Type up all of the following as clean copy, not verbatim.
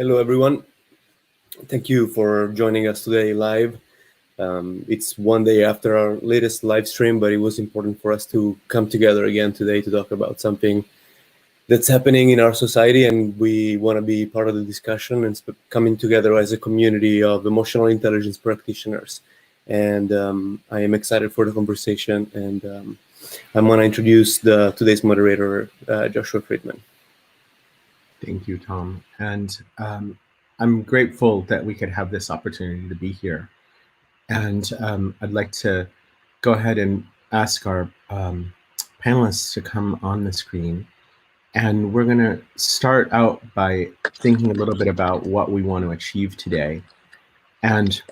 Hello, everyone. Thank you for joining us today live. It's one day after our latest live stream, but it was important for us to come together again today to talk about something that's happening in our society, and we want to be part of the discussion and coming together as a community of emotional intelligence practitioners. And I am excited for the conversation, and I'm going to introduce today's moderator, Joshua Friedman. Thank you, Tom. And I'm grateful that we could have this opportunity to be here. And I'd like to go ahead and ask our panelists to come on the screen. And we're going to start out by thinking a little bit about what we want to achieve today. And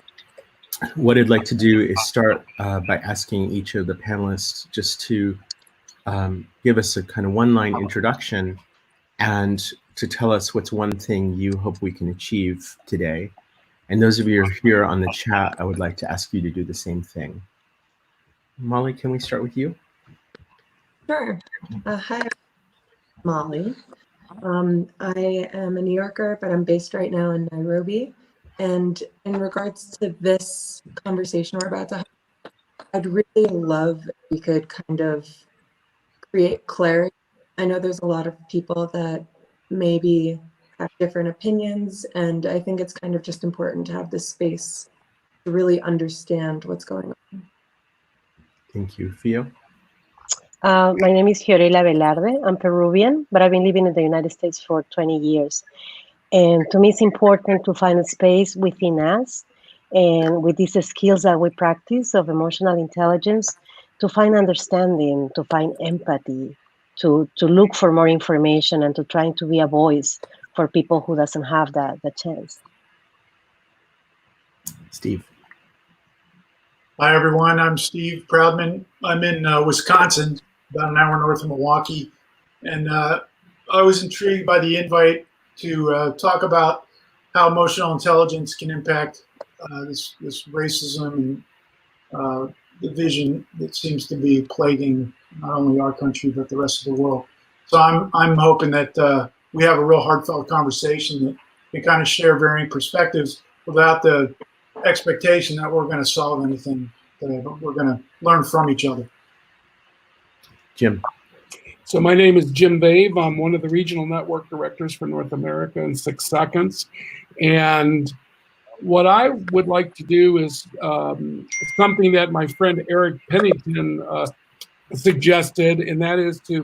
what I'd like to do is start by asking each of the panelists just to give us a kind of one-line introduction and to tell us what's one thing you hope we can achieve today. And those of you who are here on the chat, I would like to ask you to do the same thing. Molly, can we start with you? Sure. Hi, Molly. I am a New Yorker, but I'm based right now in Nairobi. And in regards to this conversation we're about to have, I'd really love if we could kind of create clarity. I know there's a lot of people that maybe have different opinions, and I think it's kind of just important to have this space to really understand what's going on. Thank you. Theo? My name is Fiorella Velarde. I'm Peruvian, but I've been living in the United States for 20 years. And to me, it's important to find a space within us and with these skills that we practice of emotional intelligence to find understanding, to find empathy, to look for more information and to trying to be a voice for people who doesn't have that chance. Steve. Hi, everyone. I'm Steve Proudman. I'm in Wisconsin, about an hour north of Milwaukee. And I was intrigued by the invite to talk about how emotional intelligence can impact this racism and division that seems to be plaguing not only our country, but the rest of the world. So I'm hoping that we have a real heartfelt conversation that can kind of share varying perspectives without the expectation that we're going to solve anything today, but we're going to learn from each other. Jim. So my name is Jim Babe. I'm one of the regional network directors for North America in 6 Seconds. And what I would like to do is something that my friend Eric Pennington suggested, and that is to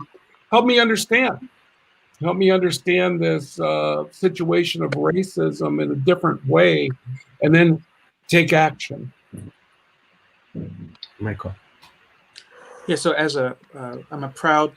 help me understand this situation of racism in a different way, and then take action. Michael. Yeah, so I'm a proud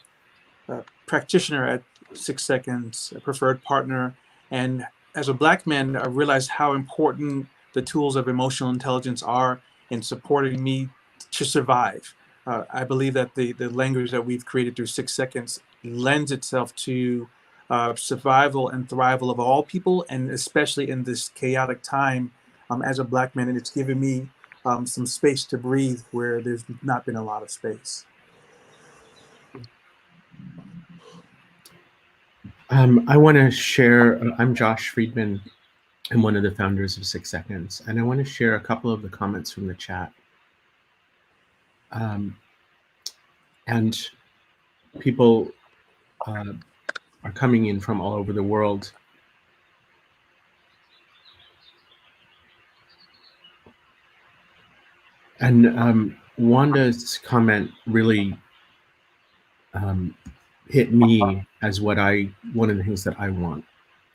practitioner at 6 Seconds, a preferred partner, and as a Black man, I realized how important the tools of emotional intelligence are in supporting me to survive. I believe that the language that we've created through 6 Seconds lends itself to survival and thrival of all people, and especially in this chaotic time as a Black man, and it's given me some space to breathe where there's not been a lot of space. I want to share, I'm Josh Friedman. I'm one of the founders of 6 Seconds, and I want to share a couple of the comments from the chat. And people are coming in from all over the world. And Wanda's comment really hit me as one of the things that I want.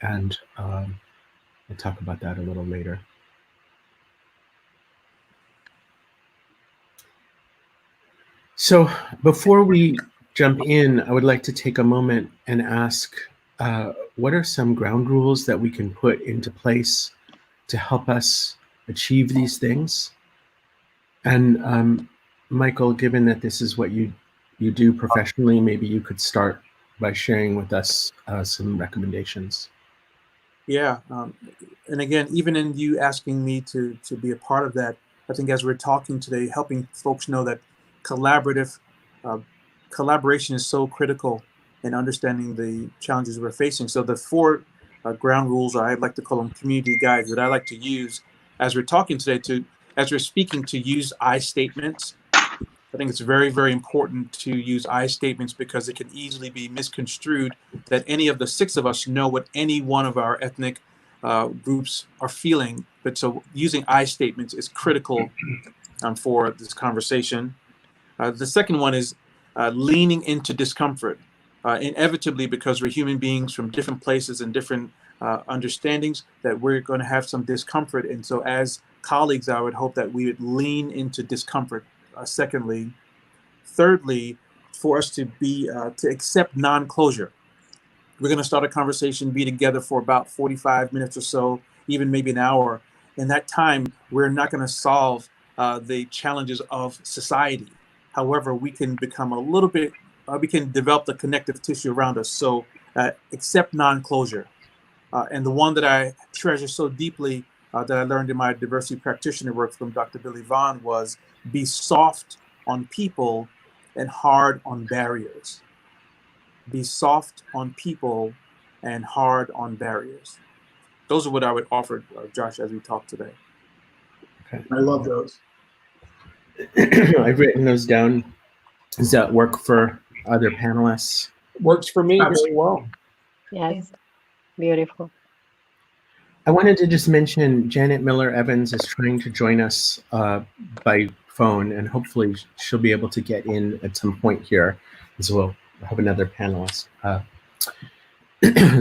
And I'll talk about that a little later. So before we jump in, I would like to take a moment and ask, what are some ground rules that we can put into place to help us achieve these things? And Michael, given that this is what you do professionally, maybe you could start by sharing with us some recommendations. Yeah, and again, even in you asking me to be a part of that, I think as we're talking today, helping folks know that collaboration is so critical in understanding the challenges we're facing. So the 4 ground rules, or I like to call them community guides, that I like to use as we're talking today, as we're speaking, to use I statements. I think it's very, very important to use I statements because it can easily be misconstrued that any of the six of us know what any one of our ethnic groups are feeling. But so using I statements is critical for this conversation. The second one is leaning into discomfort. Inevitably, because we're human beings from different places and different understandings, that we're going to have some discomfort. And so as colleagues, I would hope that we would lean into discomfort. Secondly, thirdly, for us to accept non-closure. We're going to start a conversation, be together for about 45 minutes or so, even maybe an hour. In that time, we're not going to solve the challenges of society. However, we can become a little bit, we can develop the connective tissue around us. So accept non-closure. And the one that I treasure so deeply that I learned in my diversity practitioner work from Dr. Billy Vaughn was be soft on people and hard on barriers. Be soft on people and hard on barriers. Those are what I would offer, Josh, as we talk today. Okay. I love those. I've written those down. Does that work for other panelists? Works for me very well. Yes, beautiful. I wanted to just mention Janet Miller Evans is trying to join us by phone, and hopefully she'll be able to get in at some point here as well. We'll have another panelist.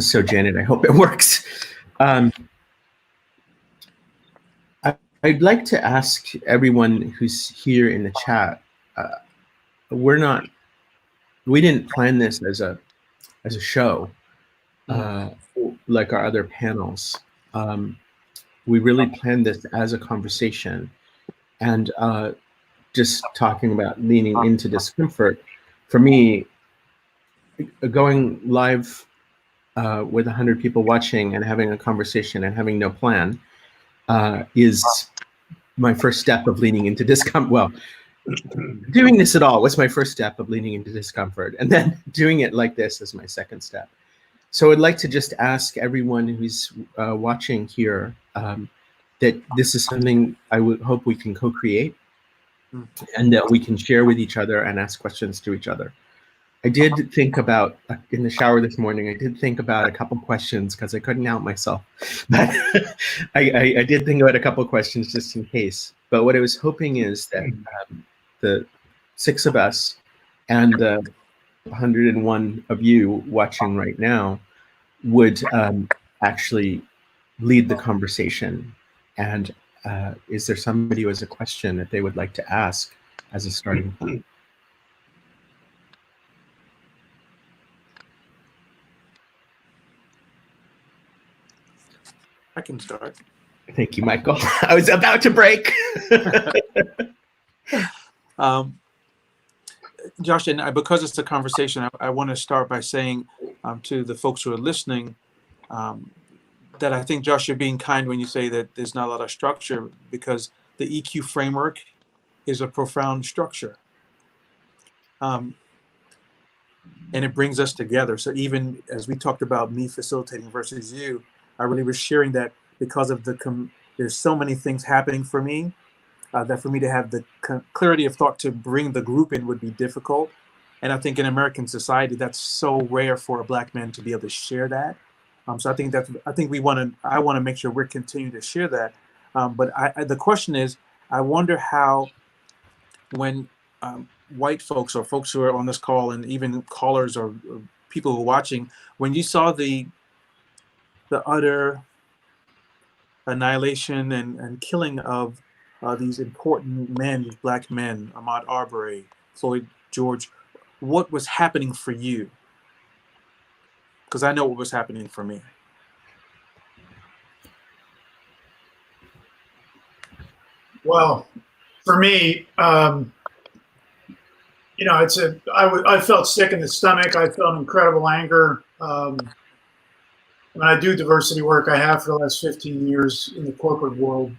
So Janet, I hope it works. I'd like to ask everyone who's here in the chat. We didn't plan this as a show like our other panels. We really planned this as a conversation, and just talking about leaning into discomfort. For me, going live with 100 people watching and having a conversation and having no plan is my first step of leaning into discomfort. Well, doing this at all was my first step of leaning into discomfort, and then doing it like this is my second step. So I'd like to just ask everyone who's watching here that this is something I would hope we can co-create and that we can share with each other and ask questions to each other. I did think about, in the shower this morning, I did think about a couple questions because I couldn't help myself. But I did think about a couple questions just in case. But what I was hoping is that the six of us and the 101 of you watching right now would actually lead the conversation. And is there somebody who has a question that they would like to ask as a starting point? I can start. Thank you, Michael. I was about to break. Josh, and because it's a conversation, I want to start by saying to the folks who are listening that I think, Josh, you're being kind when you say that there's not a lot of structure, because the EQ framework is a profound structure. And it brings us together. So even as we talked about me facilitating versus you, I really was sharing that because of there's so many things happening for me that for me to have the clarity of thought to bring the group in would be difficult. And I think in American society, that's so rare for a Black man to be able to share that. So I think I want to make sure we're continuing to share that. But the question is, I wonder how, when white folks or folks who are on this call, and even callers or people who are watching, when you saw the utter annihilation and killing of these important men, these Black men, Ahmaud Arbery, Floyd George, what was happening for you? Because I know what was happening for me. Well, for me, I felt sick in the stomach. I felt incredible anger. When I do diversity work, I have for the last 15 years in the corporate world.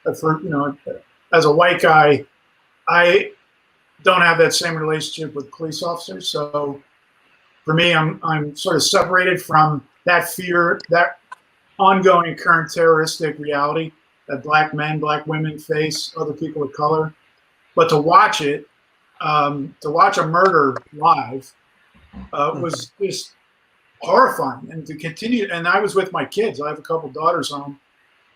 As a white guy, I don't have that same relationship with police officers. So for me, I'm sort of separated from that fear, that ongoing current terroristic reality that black men, black women face, other people of color. But to watch it, to watch a murder live was just horrifying. And to continue, and I was with my kids. I have a couple daughters home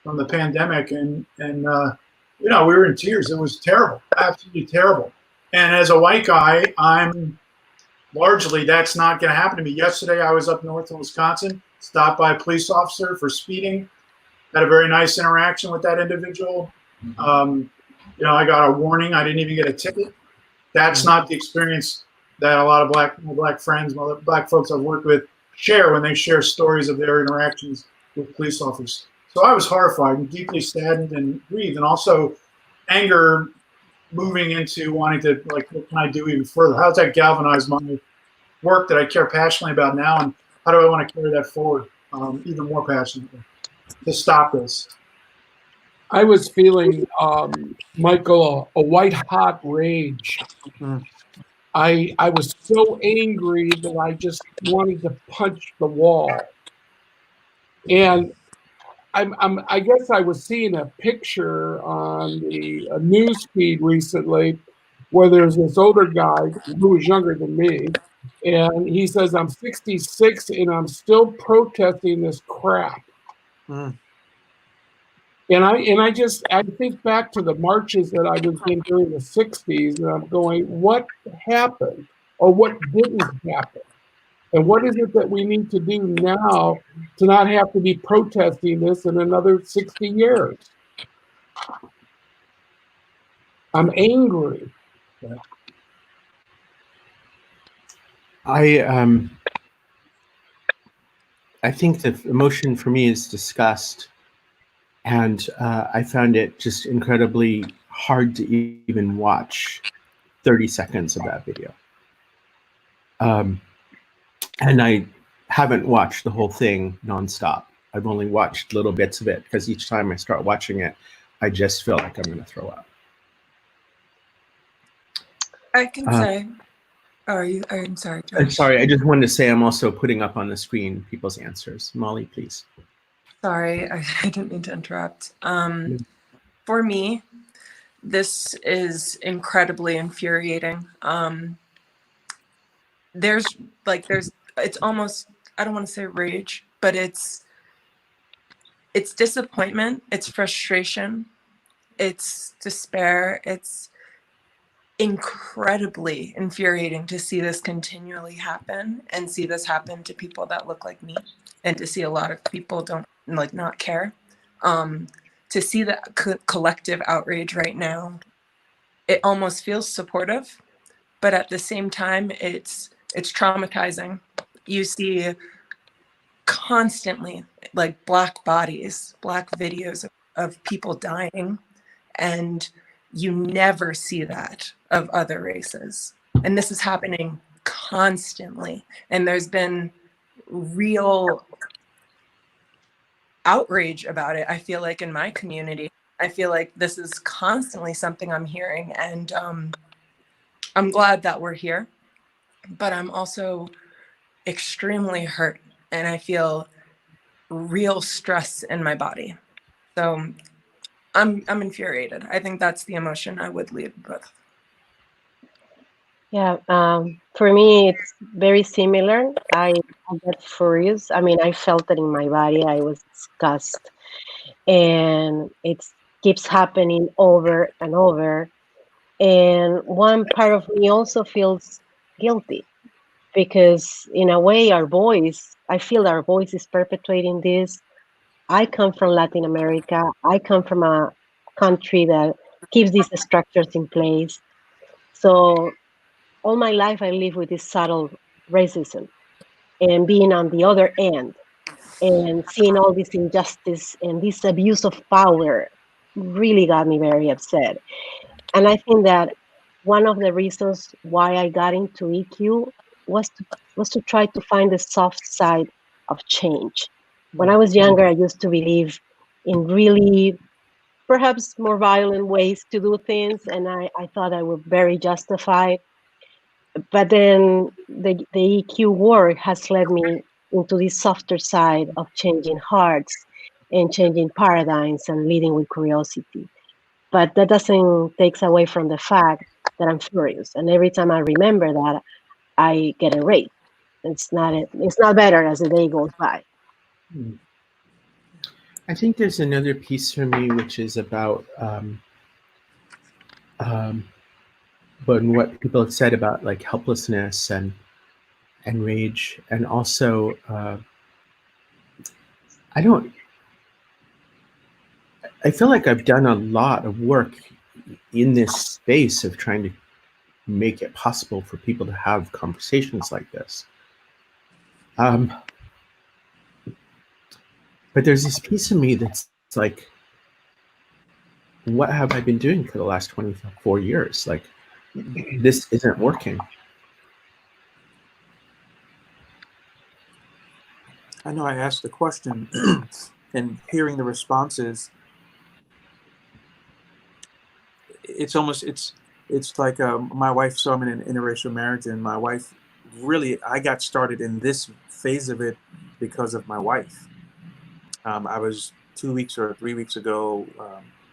from the pandemic, and you know, we were in tears. It was terrible, absolutely terrible. And as a white guy, I'm largely, that's not going to happen to me. Yesterday, I was up north in Wisconsin, stopped by a police officer for speeding, had a very nice interaction with that individual. You know, I got a warning. I didn't even get a ticket. That's not the experience that a lot of black friends, black folks I've worked with share when they share stories of their interactions with police officers. So I was horrified and deeply saddened and grieved, and also anger moving into wanting to, like, what can I do even further? How does that galvanize my work that I care passionately about now, and how do I want to carry that forward even more passionately to stop this? I was feeling, Michael, a white hot rage. I was so angry that I just wanted to punch the wall. And I guess I was seeing a picture on the news feed recently where there's this older guy who was younger than me, and he says, I'm 66 and I'm still protesting this crap. And I think back to the marches that I was in during the 60s, and I'm going, what happened or what didn't happen? And what is it that we need to do now to not have to be protesting this in another 60 years? I'm angry. I think the emotion for me is disgust, and I found it just incredibly hard to even watch 30 seconds of that video. And I haven't watched the whole thing nonstop. I've only watched little bits of it because each time I start watching it, I just feel like I'm going to throw up. I can say, I'm sorry, Josh. I'm sorry, I just wanted to say I'm also putting up on the screen people's answers. Molly, please. Sorry, I didn't mean to interrupt. For me, this is incredibly infuriating. It's almost, I don't want to say rage, but it's disappointment, it's frustration, it's despair. It's incredibly infuriating to see this continually happen, and see this happen to people that look like me, and to see a lot of people not care. To see the collective outrage right now, it almost feels supportive, but at the same time, it's traumatizing. You see constantly like black bodies, black videos of people dying, and you never see that of other races. And this is happening constantly. And there's been real outrage about it, I feel like, in my community. I feel like this is constantly something I'm hearing, and I'm glad that we're here, but I'm also extremely hurt, and I feel real stress in my body. So I'm infuriated. I think that's the emotion I would lead with. Yeah, for me, it's very similar. I got furious. I mean, I felt it in my body. I was disgusted. And it keeps happening over and over. And one part of me also feels guilty because, in a way, I feel our voice is perpetuating this. I come from Latin America. I come from a country that keeps these structures in place. So all my life, I live with this subtle racism, and being on the other end and seeing all this injustice and this abuse of power really got me very upset. And I think that one of the reasons why I got into EQ was to try to find the soft side of change. When I was younger, I used to believe in really perhaps more violent ways to do things, and I thought I was very justified. But then the EQ work has led me into this softer side of changing hearts and changing paradigms and leading with curiosity. But that doesn't takes away from the fact that I'm furious. And every time I remember that, I get enraged. It's not better as the day goes by. I think there's another piece for me, which is about but what people have said about like helplessness and rage, and also I feel like I've done a lot of work in this space of trying to make it possible for people to have conversations like this. But there's this piece of me that's like, what have I been doing for the last 24 years? Like, this isn't working. I know I asked the question and hearing the responses, it's like my wife, so I'm in an interracial marriage, and my wife really, I got started in this phase of it because of my wife. I was 2 weeks or 3 weeks ago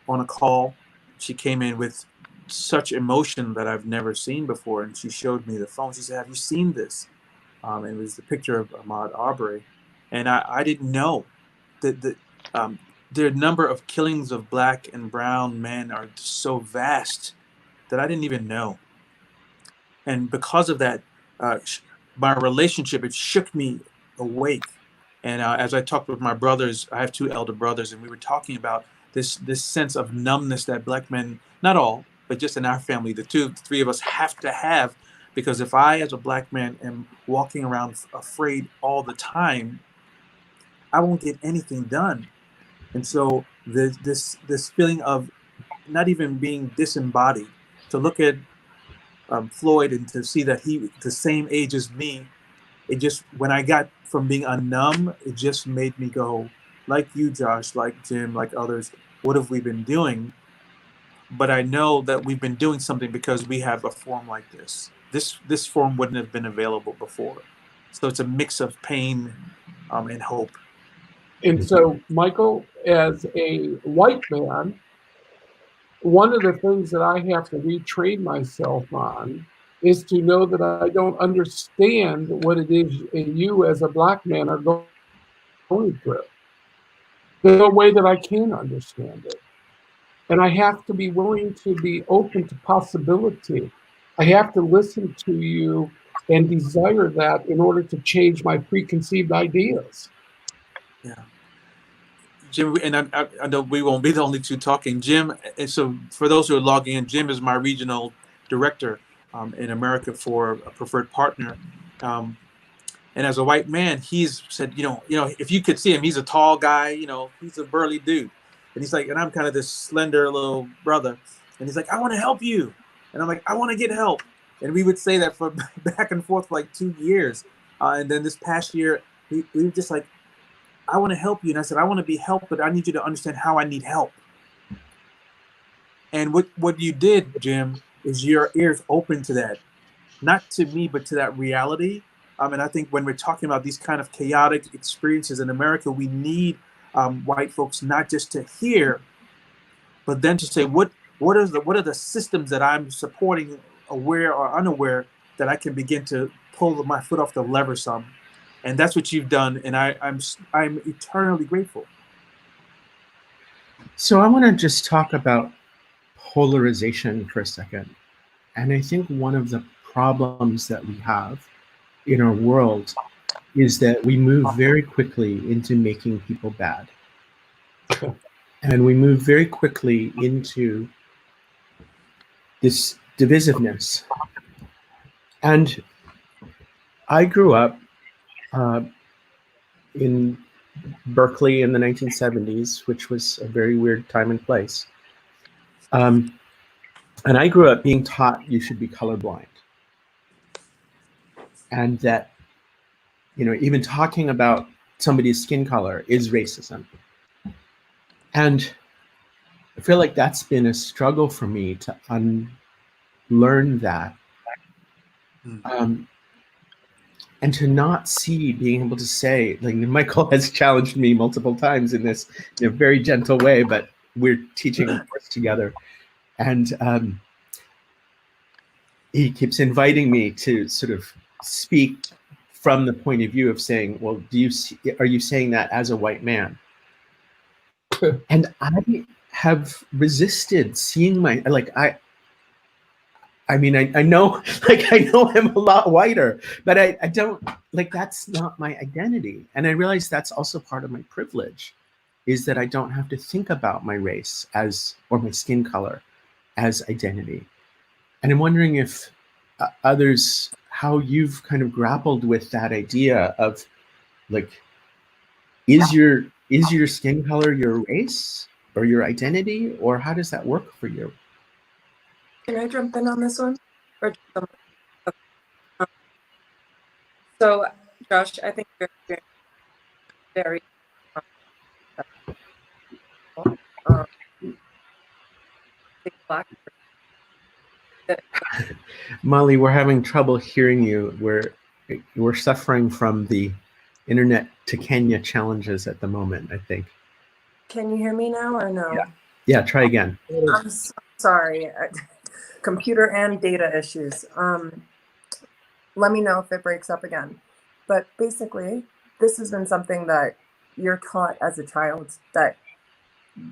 on a call. She came in with such emotion that I've never seen before, and she showed me the phone. She said, "Have you seen this?" And it was the picture of Ahmaud Arbery, and I didn't know that the number of killings of black and brown men are so vast that I didn't even know. And because of that, my relationship, it shook me awake. And as I talked with my brothers, I have 2 elder brothers, and we were talking about this sense of numbness that black men, not all, but just in our family, the 3 of us have to have, because if I, as a black man, am walking around afraid all the time, I won't get anything done. And so this feeling of not even being disembodied, to look at Floyd and to see that he the same age as me, it just, when I got from being unnumb, it just made me go, like you, Josh, like Jim, like others, what have we been doing? But I know that we've been doing something because we have a forum like this. This forum wouldn't have been available before. So it's a mix of pain and hope. And so, Michael, as a white man, one of the things that I have to retrain myself on is to know that I don't understand what it is you as a black man are going through. There's no way that I can understand it. And I have to be willing to be open to possibility. I have to listen to you and desire that in order to change my preconceived ideas. Yeah. Jim, and I know we won't be the only 2 talking. Jim, and so for those who are logging in, Jim is my regional director in America for a preferred partner. And as a white man, he's said, if you could see him, he's a tall guy, he's a burly dude. And he's like, and I'm kind of this slender little brother. And he's like, I want to help you. And I'm like, I want to get help. And we would say that for back and forth for like 2 years. And then this past year, we were just like, I want to help you. And I said, I want to be helped, but I need you to understand how I need help. And what you did, Jim, is your ears open to that. Not to me, but to that reality. And I think when we're talking about these kind of chaotic experiences in America, we need white folks not just to hear, but then to say, what are the systems that I'm supporting, aware or unaware, that I can begin to pull my foot off the lever some. And that's what you've done, and I'm eternally grateful. So I want to just talk about polarization for a second. And I think one of the problems that we have in our world is that we move very quickly into making people bad. And we move very quickly into this divisiveness. And I grew up in Berkeley in the 1970s, which was a very weird time and place. And I grew up being taught you should be colorblind. And that, even talking about somebody's skin color is racism. And I feel like that's been a struggle for me to unlearn that. and to not see, being able to say, like Michael has challenged me multiple times in this in a very gentle way, but we're teaching a course together. And he keeps inviting me to sort of speak from the point of view of saying, well, are you saying that as a white man? And I have resisted seeing I mean, I know, like, I know I'm a lot whiter, but I don't, like, that's not my identity. And I realize that's also part of my privilege, is that I don't have to think about my race or my skin color as identity. And I'm wondering if how you've kind of grappled with that idea of, like, is your skin color your race or your identity, or how does that work for you? Can I jump in on this one? So, Josh, I think you're very black. Molly, we're having trouble hearing you. We're suffering from the internet to Kenya challenges at the moment, I think. Can you hear me now or no? Yeah, try again. I'm so sorry. Computer and data issues. Let me know if it breaks up again. But basically, this has been something that you're taught as a child, that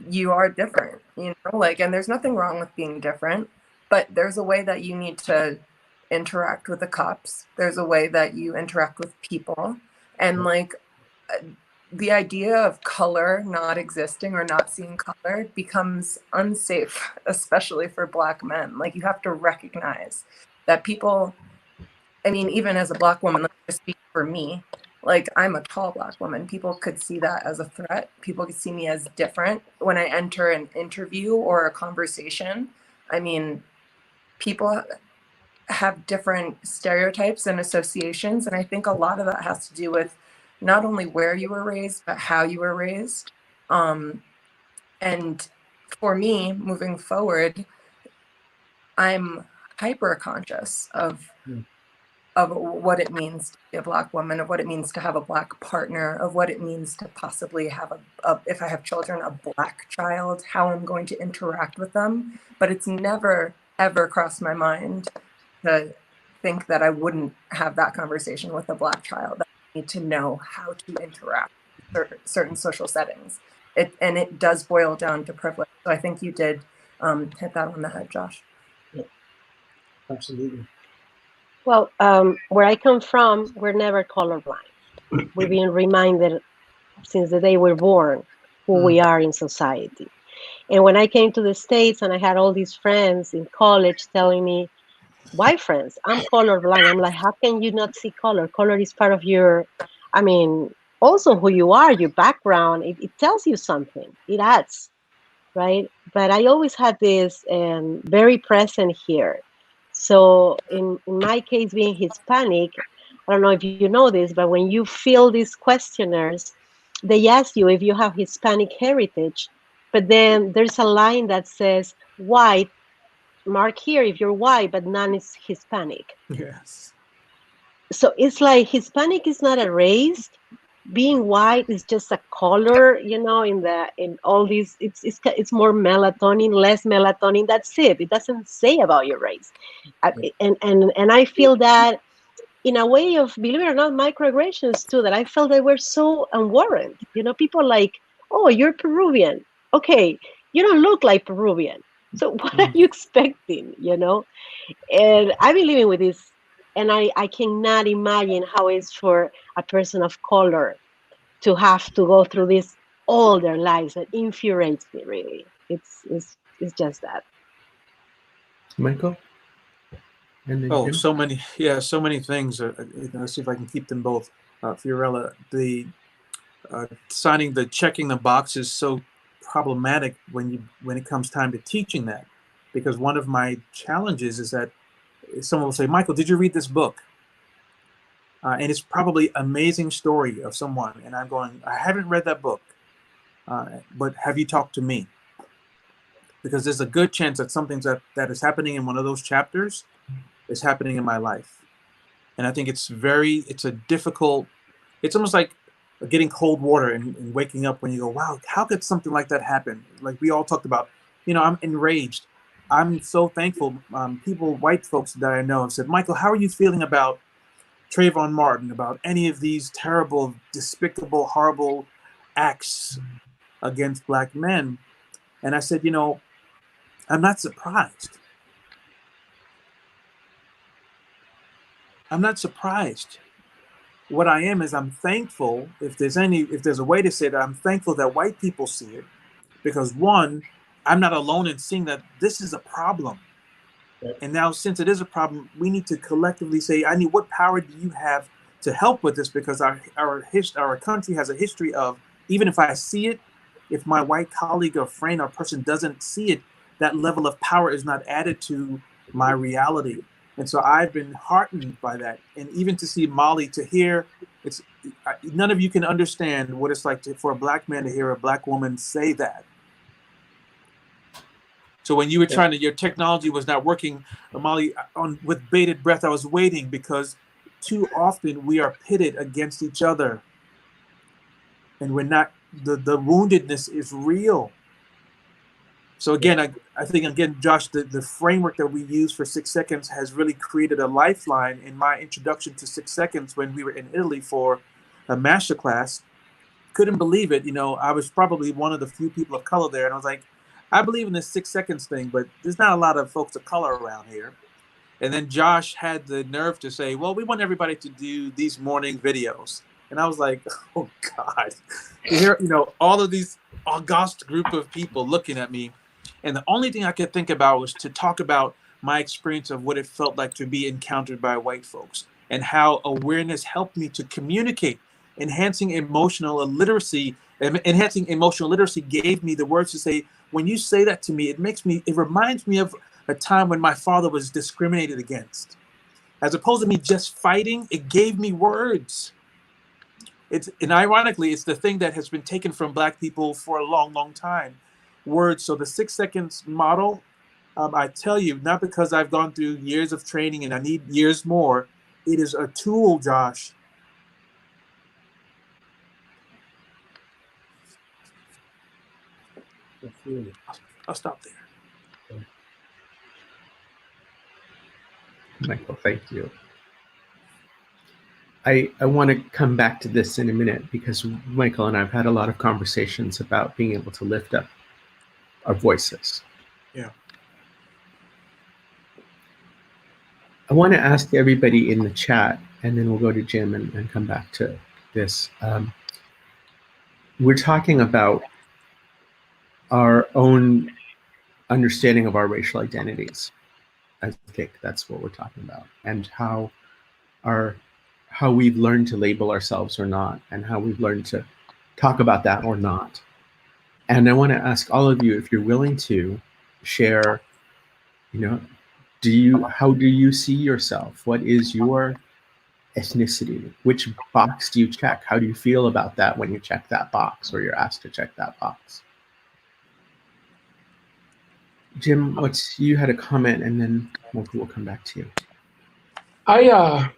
you are different, you know, like, and there's nothing wrong with being different, but there's a way that you need to interact with the cops. There's a way that you interact with people. And like, the idea of color not existing or not seeing color becomes unsafe, especially for Black men. Like, you have to recognize that people, I mean, even as a Black woman, let me just speak for me, like, I'm a tall Black woman. People could see that as a threat. People could see me as different. When I enter an interview or a conversation, I mean, people have different stereotypes and associations. And I think a lot of that has to do with not only where you were raised, but how you were raised. And for me, moving forward, I'm hyper conscious of what it means to be a Black woman, of what it means to have a Black partner, of what it means to possibly have if I have children, a Black child, how I'm going to interact with them. But it's never, ever crossed my mind to think that I wouldn't have that conversation with a Black child. That I need to know how to interact in certain social settings. And it does boil down to privilege. So I think you did hit that on the head, Josh. Yeah, absolutely. Well, where I come from, we're never colorblind. We're being reminded since the day we're born who we are in society. And when I came to the States and I had all these friends in college telling me, white friends, I'm colorblind. I'm like, how can you not see color? Color is part of your, I mean, also who you are, your background. It tells you something. It adds, right? But I always had this very present here. So in my case, being Hispanic, I don't know if you know this, but when you fill these questionnaires, they ask you if you have Hispanic heritage, but then there's a line that says white, mark here if you're white, but none is Hispanic. Yes. So it's like Hispanic is not a race. Being white is just a color, you know, in all these, it's more melatonin, less melatonin. That's it. It doesn't say about your race. And I feel that in a way of, believe it or not, microaggressions too, that I felt they were so unwarranted. You know, people like, oh, you're Peruvian. Okay, you don't look like Peruvian. So what are you expecting, you know? And I've been living with this, and I cannot imagine how it's for a person of color to have to go through this all their lives. It infuriates me, really. It's just that. Michael? And then Oh, Jim? so many things. Let's see if I can keep them both. Fiorella, the checking the box is so problematic when it comes time to teaching that, because one of my challenges is that someone will say, Michael, did you read this book? And it's probably an amazing story of someone, and I'm going, I haven't read that book, but have you talked to me? Because there's a good chance that something that is happening in one of those chapters is happening in my life. And I think it's a difficult, it's almost like getting cold water and waking up when you go, wow, how could something like that happen? Like we all talked about, I'm enraged. I'm so thankful. People, white folks that I know have said, Michael, how are you feeling about Trayvon Martin, about any of these terrible, despicable, horrible acts against Black men? And I said, I'm not surprised. I'm not surprised. What I am is I'm thankful, if there's a way to say that, I'm thankful that white people see it, because one, I'm not alone in seeing that this is a problem. And now, since it is a problem, we need to collectively say, what power do you have to help with this? Because our country has a history of, even if I see it, if my white colleague or friend or person doesn't see it, that level of power is not added to my reality. And so I've been heartened by that. And even to see Molly, to hear, none of you can understand what it's like for a Black man to hear a Black woman say that. So when you were your technology was not working, Molly, with bated breath, I was waiting, because too often we are pitted against each other. And we're not, the woundedness is real. So again, I think, again, Josh, the framework that we use for 6 seconds has really created a lifeline. In my introduction to 6 seconds, when we were in Italy for a masterclass, couldn't believe it. I was probably one of the few people of color there. And I was like, I believe in this 6 seconds thing, but there's not a lot of folks of color around here. And then Josh had the nerve to say, well, we want everybody to do these morning videos. And I was like, oh God, here, all of these august group of people looking at me. And the only thing I could think about was to talk about my experience of what it felt like to be encountered by white folks, and how awareness helped me to communicate. Enhancing emotional literacy gave me the words to say, when you say that to me, it reminds me of a time when my father was discriminated against. As opposed to me just fighting, it gave me words. And ironically, it's the thing that has been taken from Black people for a long, long time. Words. So the 6 seconds model, I tell you, not because I've gone through years of training and I need years more, it is a tool, Josh. I'll stop there. Michael, thank you. I want to come back to this in a minute, because Michael and I have had a lot of conversations about being able to lift up our voices. Yeah. I want to ask everybody in the chat, and then we'll go to Jim and come back to this. We're talking about our own understanding of our racial identities. I think that's what we're talking about, and how we've learned to label ourselves or not, and how we've learned to talk about that or not. And I want to ask all of you, if you're willing to share, how do you see yourself? What is your ethnicity? Which box do you check? How do you feel about that when you check that box, or you're asked to check that box? Jim, you had a comment, and then we'll come back to you. I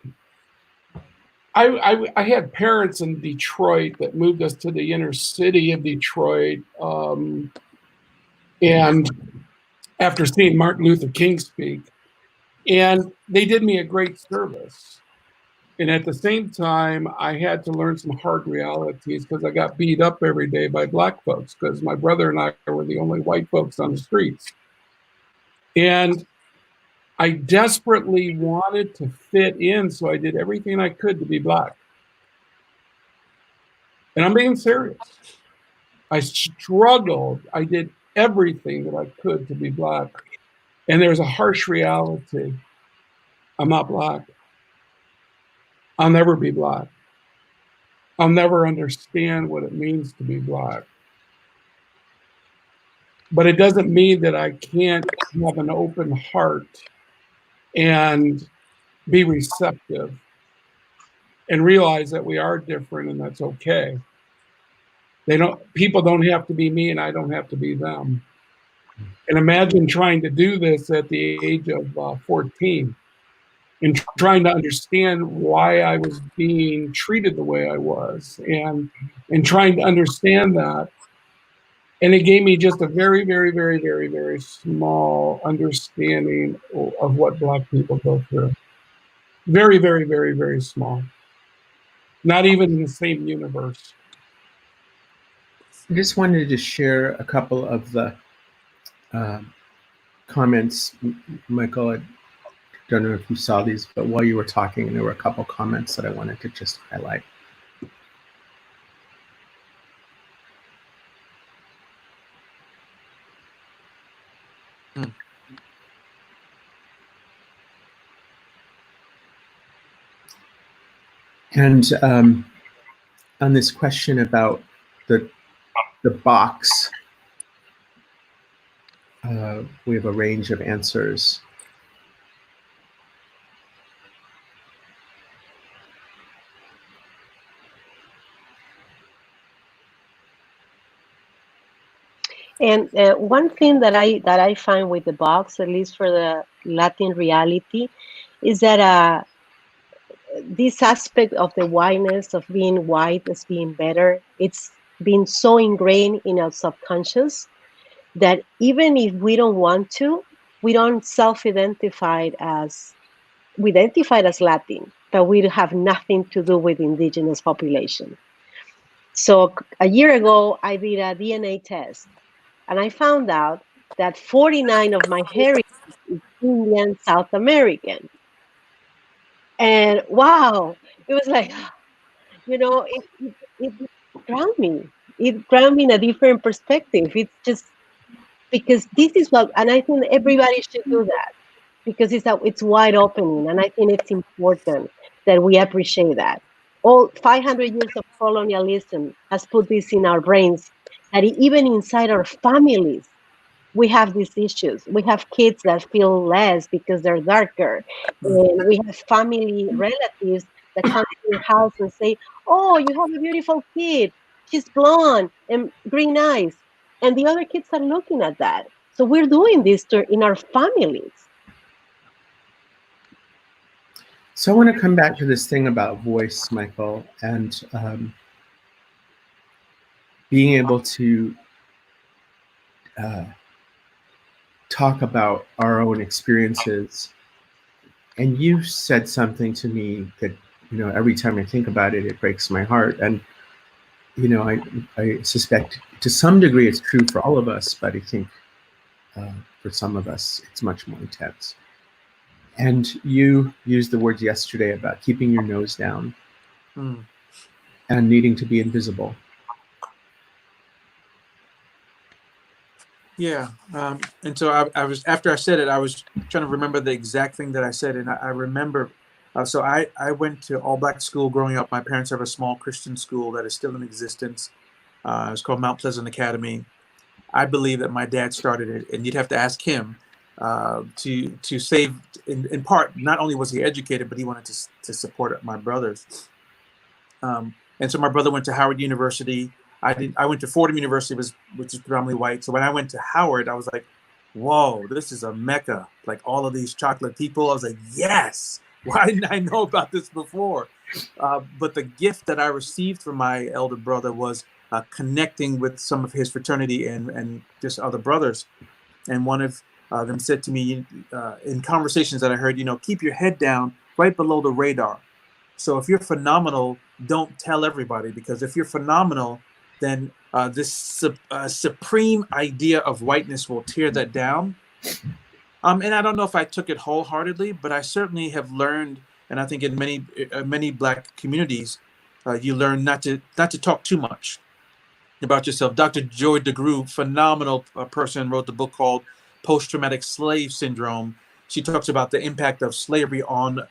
had parents in Detroit that moved us to the inner city of Detroit, and after seeing Martin Luther King speak, and they did me a great service. And at the same time, I had to learn some hard realities, because I got beat up every day by Black folks, because my brother and I were the only white folks on the streets. And I desperately wanted to fit in, so I did everything I could to be Black. And I'm being serious. I struggled. I did everything that I could to be Black. And there's a harsh reality. I'm not Black. I'll never be Black. I'll never understand what it means to be Black. But it doesn't mean that I can't have an open heart and be receptive and realize that we are different, and that's okay. People don't have to be me, and I don't have to be them. And imagine trying to do this at the age of 14. and trying to understand why I was being treated the way I was, and trying to understand that. And it gave me just a very, very, very, very, very small understanding of what Black people go through. Very, very, very, very small. Not even in the same universe. I just wanted to share a couple of the comments, Michael. I don't know if you saw these, but while you were talking, there were a couple comments that I wanted to just highlight. And on this question about the box, we have a range of answers. And one thing that I find with the box, at least for the Latin reality, is that this aspect of the whiteness, of being white as being better, it's been so ingrained in our subconscious that even if we don't want to, we don't self-identify as, we identify as Latin, but we have nothing to do with indigenous population. So a year ago, I did a DNA test, and I found out that 49 of my heritage is Indian South American. And wow, it was like, you know, it ground me. It ground me in a different perspective. It's just because this is what, and I think everybody should do that because it's wide opening, and I think it's important that we appreciate that. All 500 years of colonialism has put this in our brains, that even inside our families, we have these issues. We have kids that feel less because they're darker. And we have family relatives that come to your house and say, oh, you have a beautiful kid. She's blonde and green eyes. And the other kids are looking at that. So we're doing this in our families. So I want to come back to this thing about voice, Michael, and being able to talk about our own experiences. And you said something to me that, you know, every time I think about it, it breaks my heart. And, you know, I suspect to some degree it's true for all of us, but I think for some of us, it's much more intense. And you used the words yesterday about keeping your nose down and needing to be invisible. Yeah, and so I was, after I said it, I was trying to remember the exact thing that I said, and I remember. So I went to all-black school growing up. My parents have a small Christian school that is still in existence. It's called Mount Pleasant Academy. I believe that my dad started it, and you'd have to ask him to save. In part, not only was he educated, but he wanted to support my brothers. And so my brother went to Howard University. I went to Fordham University, which is predominantly white. So when I went to Howard, I was like, whoa, this is a mecca. Like all of these chocolate people. I was like, yes. Why didn't I know about this before? But the gift that I received from my elder brother was connecting with some of his fraternity and just other brothers. And one of them said to me in conversations that I heard, you know, keep your head down right below the radar. So if you're phenomenal, don't tell everybody, because if you're phenomenal, then this supreme idea of whiteness will tear that down. And I don't know if I took it wholeheartedly, but I certainly have learned, and I think in many Black communities, you learn not to talk too much about yourself. Dr. Joy DeGruy, phenomenal person, wrote the book called Post-Traumatic Slave Syndrome. She talks about the impact of slavery on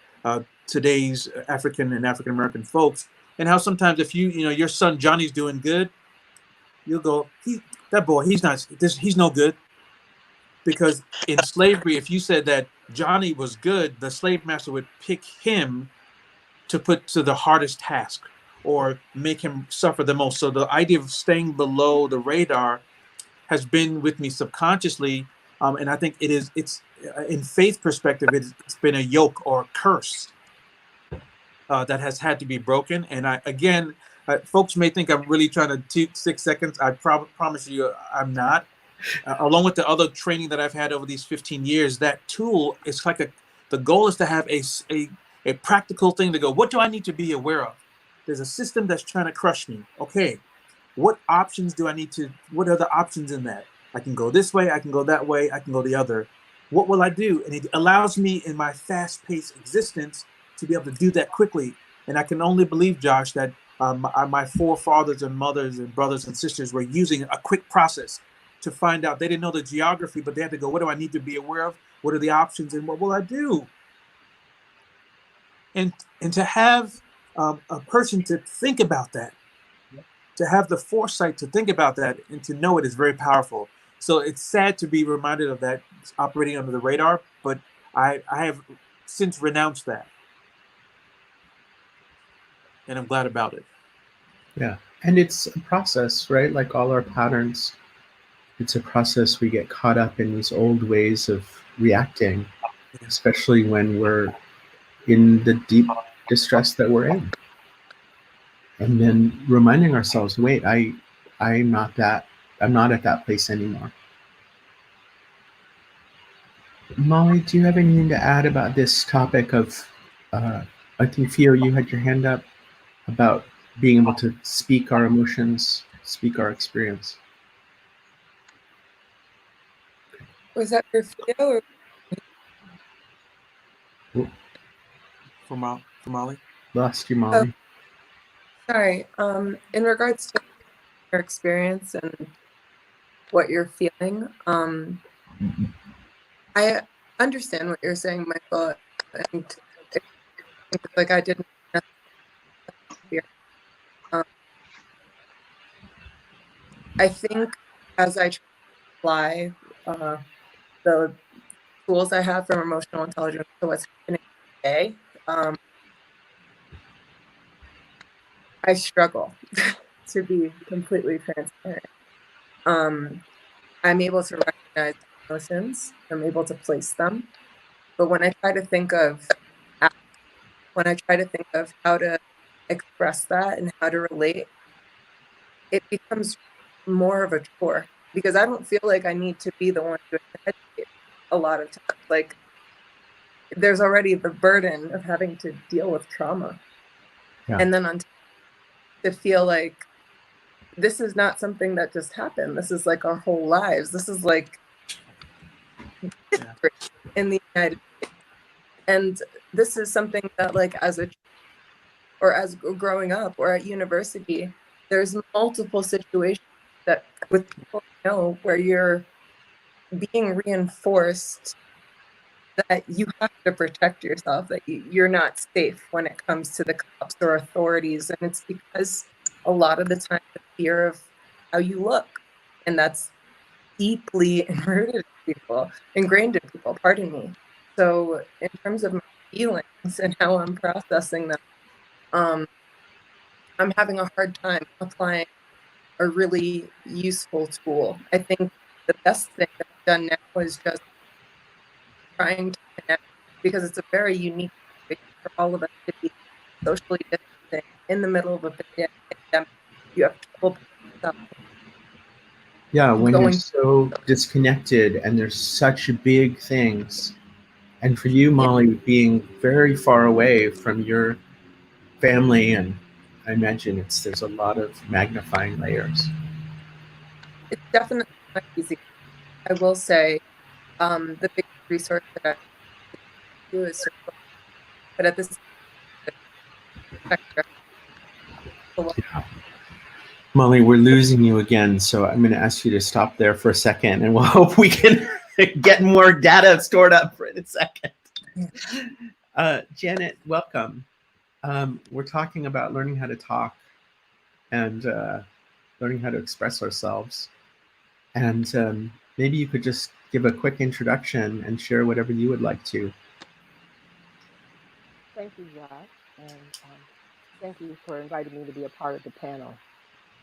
today's African and African American folks, and how sometimes if you know your son Johnny's doing good, you'll go, that boy, he's no good. Because in slavery, if you said that Johnny was good, the slave master would pick him to put to the hardest task or make him suffer the most. So the idea of staying below the radar has been with me subconsciously, And I think it's in faith perspective, it's been a yoke or a curse that has had to be broken. And folks may think I'm really trying to teach 6 seconds. I promise you I'm not. Along with the other training that I've had over these 15 years, that tool is like the goal is to have a practical thing to go, what do I need to be aware of? There's a system that's trying to crush me. Okay, what options do I need to, what are the options in that? I can go this way, I can go that way, I can go the other. What will I do? And it allows me in my fast-paced existence to be able to do that quickly. And I can only believe, Josh, that my forefathers and mothers and brothers and sisters were using a quick process to find out. They didn't know the geography, but they had to go, what do I need to be aware of? What are the options and what will I do? And to have a person to think about that, to have the foresight to think about that and to know it is very powerful. So it's sad to be reminded of that operating under the radar, but I have since renounced that. And I'm glad about it. Yeah. And it's a process, right? Like all our patterns, it's a process. We get caught up in these old ways of reacting, especially when we're in the deep distress that we're in. And then reminding ourselves, wait, I'm not at that place anymore. Molly, do you have anything to add about this topic of, I think, Theo, you had your hand up, about being able to speak our emotions, speak our experience? Was that for Theo or For Molly? Lost you, Molly. sorry? In regards to your experience and what you're feeling, I understand what you're saying, Michael, and it's like I didn't hear. I think as I try to apply the tools I have from emotional intelligence to what's happening today, I struggle to be completely transparent. I'm able to recognize emotions. I'm able to place them. But when I try to think of how to express that and how to relate, it becomes more of a chore because I don't feel like I need to be the one to educate a lot of times. Like there's already the burden of having to deal with trauma. Yeah. And then to feel like this is not something that just happened. This is like our whole lives. This is like history in the United States. And this is something that like as growing up or at university, there's multiple situations that with people you know where you're being reinforced that you have to protect yourself, that you're not safe when it comes to the cops or authorities. And it's because a lot of the time the fear of how you look, and that's deeply ingrained in people, pardon me. So in terms of my feelings and how I'm processing them, I'm having a hard time applying a really useful tool. I think the best thing that I've done now is just trying to connect, because it's a very unique situation for all of us to be socially distancing in the middle of a pandemic. You have trouble. Yeah, when you're so disconnected and there's such big things. And for you, Molly, being very far away from your family, and I imagine there's a lot of magnifying layers. It's definitely not easy. I will say the big resource that I do is support, but at this Yeah. Molly, we're losing you again, so I'm going to ask you to stop there for a second, and we'll hope we can get more data stored up for in a second. Janet, welcome. We're talking about learning how to talk and learning how to express ourselves. And maybe you could just give a quick introduction and share whatever you would like to. Thank you, Josh, and thank you for inviting me to be a part of the panel.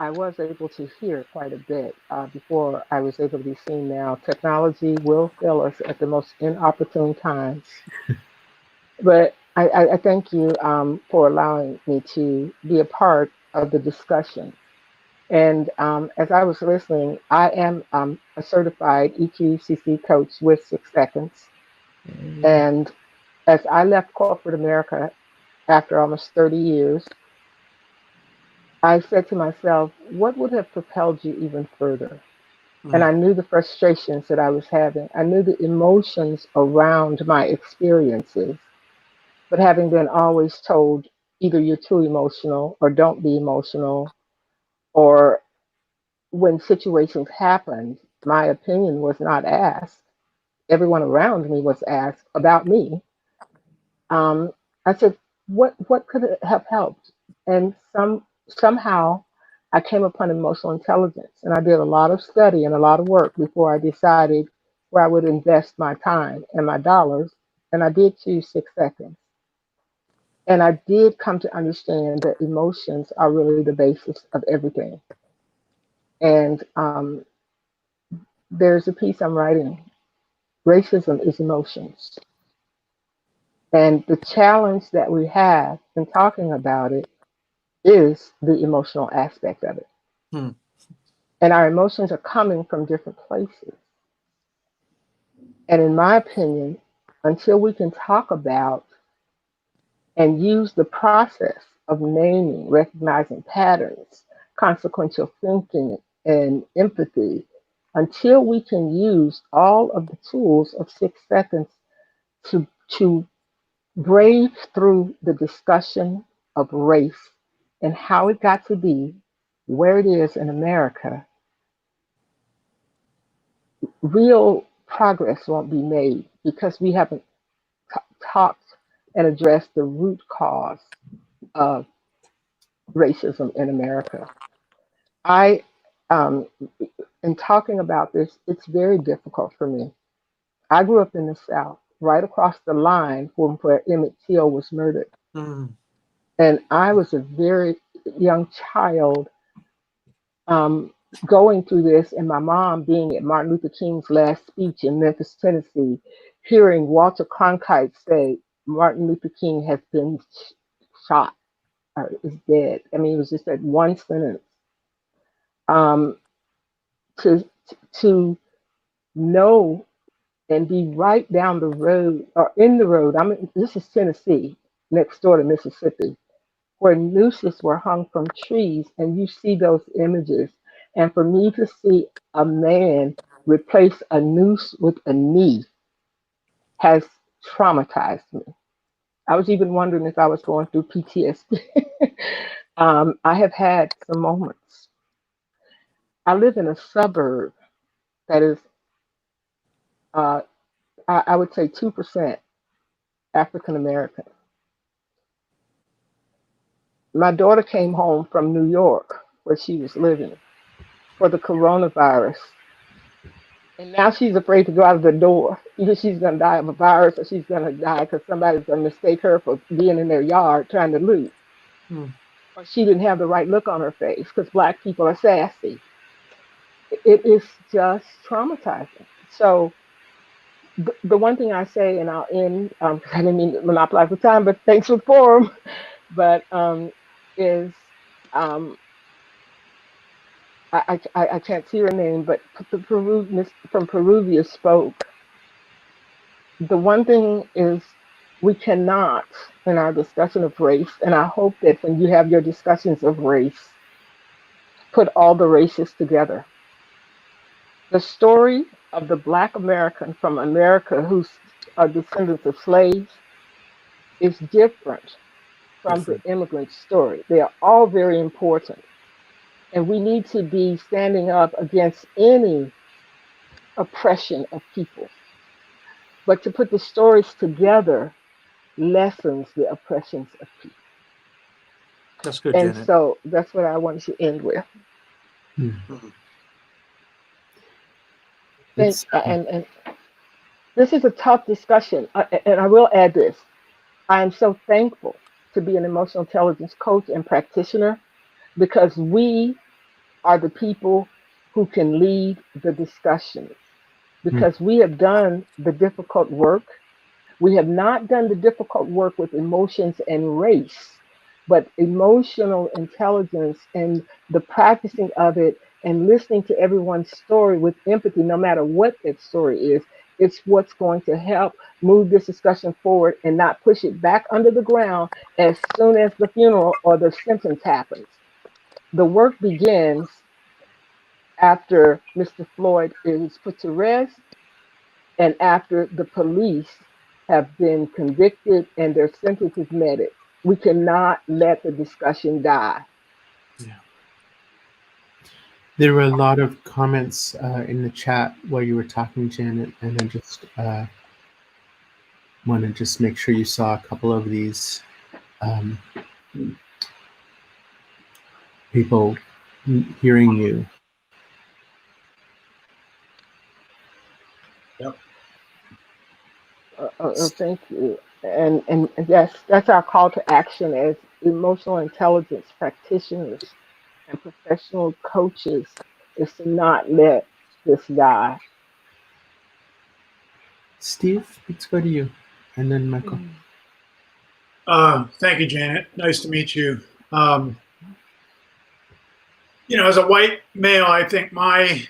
I was able to hear quite a bit before I was able to be seen. Now, technology will fail us at the most inopportune times. But I thank you for allowing me to be a part of the discussion. And as I was listening, I am a certified EQCC coach with 6 Seconds. And as I left corporate America after almost 30 years, I said to myself, what would have propelled you even further? And I knew the frustrations that I was having. I knew the emotions around my experiences. But having been always told either you're too emotional or don't be emotional, or when situations happened, my opinion was not asked. Everyone around me was asked about me. Um, I said, what could it have helped? And somehow I came upon emotional intelligence, and I did a lot of study and a lot of work before I decided where I would invest my time and my dollars. And I did choose 6 Seconds. And I did come to understand that emotions are really the basis of everything. And there's a piece I'm writing. Racism is emotions. And the challenge that we have in talking about it is the emotional aspect of it. Hmm. And our emotions are coming from different places. And in my opinion, until we can talk about and use the process of naming, recognizing patterns, consequential thinking, and empathy, until we can use all of the tools of 6 Seconds to brave through the discussion of race and how it got to be where it is in America, real progress won't be made because we haven't talked and addressed the root cause of racism in America. I, um, in talking about this, it's very difficult for me. I grew up in the South, right across the line from where Emmett Till was murdered. Mm. And I was a very young child um, going through this, and my mom being at Martin Luther King's last speech in Memphis, Tennessee, hearing Walter Cronkite say, Martin Luther King has been shot or is dead. I mean, it was just that one sentence. Um, to to know and be right down the road or in the road. This is Tennessee, next door to Mississippi, where nooses were hung from trees, and you see those images. And for me to see a man replace a noose with a knee has traumatized me. I was even wondering if I was going through PTSD. I have had some moments. I live in a suburb that is, uh, I would say, 2% African American. My daughter came home from New York, where she was living, for the coronavirus. And now she's afraid to go out of the door. Either she's going to die of a virus or she's going to die because somebody's going to mistake her for being in their yard trying to loot. Mm. Or she didn't have the right look on her face because Black people are sassy. It is just traumatizing. So the one thing I say, and I'll end, because I didn't mean to monopolize the time, but thanks for the forum, but is um, I can't see her name, but Miss from Peruvia spoke. The one thing is we cannot, in our discussion of race, and I hope that when you have your discussions of race, put all the races together. The story of the Black American from America who's are descendants of slaves is different from the immigrant story. They are all very important. And we need to be standing up against any oppression of people. But to put the stories together lessens the oppressions of people. That's good, And Janet. so that's what I wanted to end with. Mhm. And this is a tough discussion. And I will add this. I am so thankful to be an emotional intelligence coach and practitioner because we are the people who can lead the discussions, because we have done the difficult work. We have not done the difficult work with emotions and race, but emotional intelligence and the practicing of it and listening to everyone's story with empathy, no matter what that story is. It's what's going to help move this discussion forward and not push it back under the ground as soon as the funeral or the sentence happens. The work begins after Mr. Floyd is put to rest and after the police have been convicted and their sentence is meted. We cannot let the discussion die. There were a lot of comments in the chat while you were talking, Janet, and I just want to just make sure you saw a couple of these people hearing you. Thank you. And that's our call to action as emotional intelligence practitioners and professional coaches, is to not let this die. Steve, let's go to you, and then Michael. Thank you, Janet. Nice to meet you. As a white male, I think my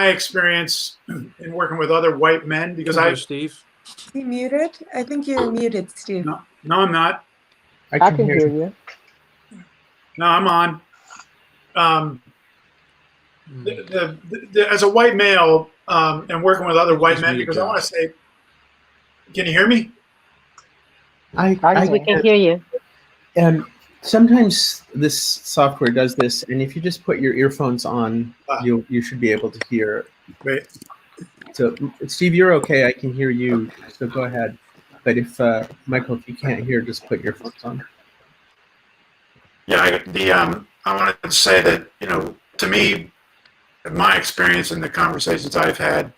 experience in working with other white men, because Steve. Is he muted? I think you're muted, Steve. No, I'm not. I can hear you. No, I'm on. As a white male and working with other white men, because I want to say, can you hear me? We can hear you. Sometimes this software does this, and if you just put your earphones on, you should be able to hear. Great. So, Steve, you're okay. I can hear you, so go ahead. But if Michael, if you can't hear, just put your earphones on. Yeah, I wanted to say that, to me, in my experience in the conversations I've had,